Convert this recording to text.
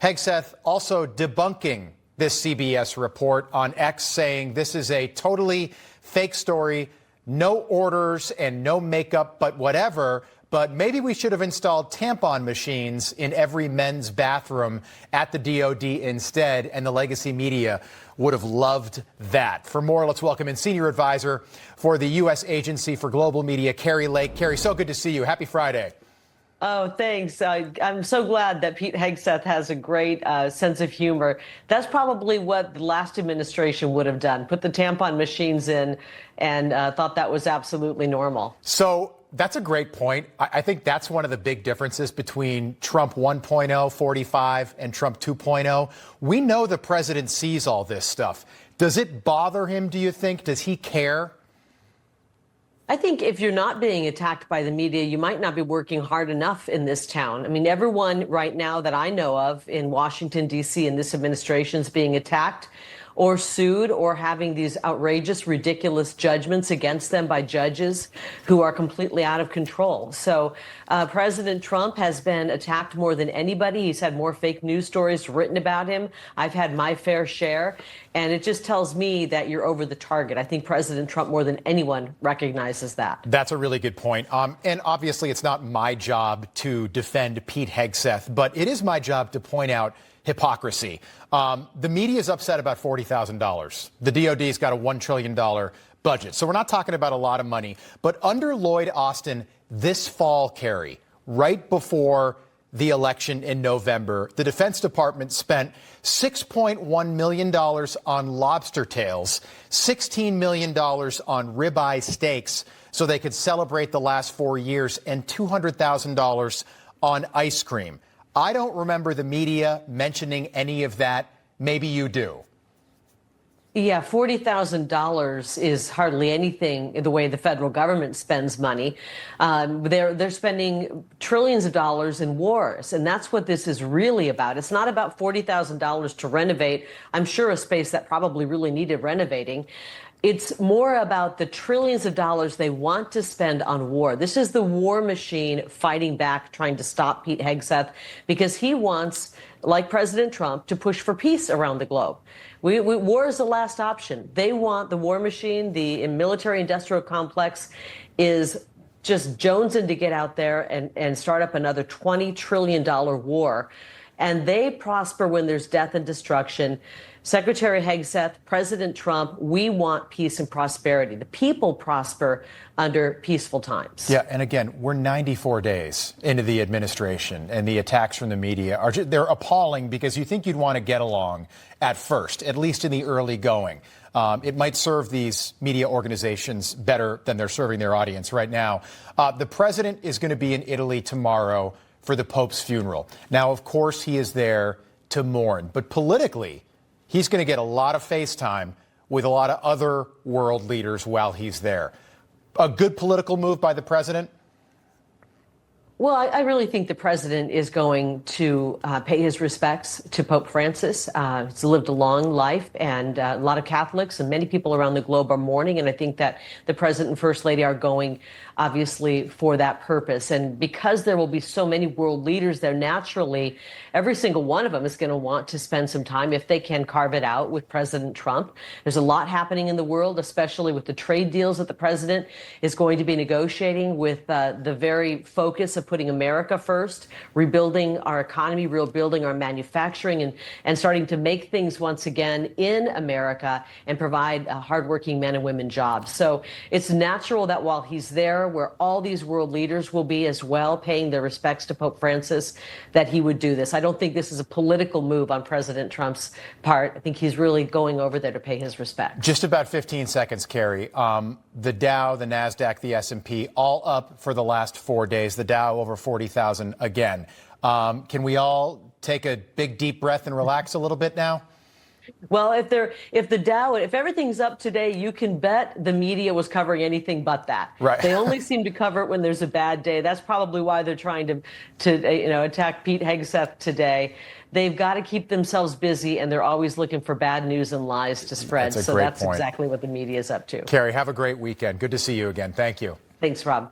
Hegseth also debunking this CBS report on X, saying this is a totally fake story, no orders and no makeup, but whatever. But maybe we should have installed tampon machines in every men's bathroom at the DOD instead, and the legacy media would have loved that. For more, let's welcome in senior advisor for the U.S. Agency for Global Media, Kari Lake. Kari, so good to see you. Happy Friday. Oh, thanks. I'm so glad that Pete Hegseth has a great sense of humor. That's probably what the last administration would have done, put the tampon machines in and thought that was absolutely normal. So that's a great point. I think that's one of the big differences between Trump 1.0, 45, and Trump 2.0. We know the president sees all this stuff. Does it bother him, do you think? Does he care? I think if you're not being attacked by the media, you might not be working hard enough in this town. I mean, everyone right now that I know of in Washington, D.C. in this administration is being attacked or sued or having these outrageous, ridiculous judgments against them by judges who are completely out of control. So President Trump has been attacked more than anybody. He's had more fake news stories written about him. I've had my fair share. And it just tells me that you're over the target. I think President Trump, more than anyone, recognizes that. That's a really good point. And obviously, it's not my job to defend Pete Hegseth, but it is my job to point out hypocrisy. The media is upset about $40,000. The DOD's got a $1 trillion budget. So we're not talking about a lot of money. But under Lloyd Austin this fall, Kari, right before the election in November, the Defense Department spent $6.1 million on lobster tails, $16 million on ribeye steaks so they could celebrate the last 4 years, and $200,000 on ice cream. I don't remember the media mentioning any of that. Maybe you do. Yeah, $40,000 is hardly anything the way the federal government spends money. They're spending trillions of dollars in wars, and that's what this is really about. It's not about $40,000 to renovate, I'm sure, a space that probably really needed renovating. It's more about the trillions of dollars they want to spend on war. This is the war machine fighting back, trying to stop Pete Hegseth, because he wants, like President Trump, to push for peace around the globe. War is the last option. They want the war machine, the military-industrial complex is just jonesing to get out there and start up another $20 trillion war. And they prosper when there's death and destruction. Secretary Hegseth, President Trump, we want peace and prosperity. The people prosper under peaceful times. Yeah, and again, we're 94 days into the administration, and the attacks from the media they're appalling, because you think you'd want to get along at first, at least in the early going. It might serve these media organizations better than they're serving their audience right now. The president is going to be in Italy tomorrow for the Pope's funeral. Now, of course, he is there to mourn, but politically, he's going to get a lot of face time with a lot of other world leaders while he's there. A good political move by the president? Well, I really think the president is going to pay his respects to Pope Francis. He's lived a long life, and a lot of Catholics and many people around the globe are mourning. And I think that the president and first lady are going, obviously, for that purpose. And because there will be so many world leaders there, naturally, every single one of them is going to want to spend some time, if they can carve it out, with President Trump. There's a lot happening in the world, especially with the trade deals that the president is going to be negotiating, with the very focus of putting America first, rebuilding our economy, rebuilding our manufacturing, and starting to make things once again in America and provide hardworking men and women jobs. So it's natural that while he's there, where all these world leaders will be as well, paying their respects to Pope Francis, that he would do this. I don't think this is a political move on President Trump's part. I think he's really going over there to pay his respect. Just about 15 seconds, Kari. The Dow, the NASDAQ, the S&P, all up for the last 4 days. The Dow over 40,000 again. Can we all take a big, deep breath and relax a little bit now? Well, if everything's up today, you can bet the media was covering anything but that. Right. They only seem to cover it when there's a bad day. That's probably why they're trying to attack Pete Hegseth today. They've got to keep themselves busy, and they're always looking for bad news and lies to spread. That's exactly what the media is up to. Kari, have a great weekend. Good to see you again. Thank you. Thanks, Rob.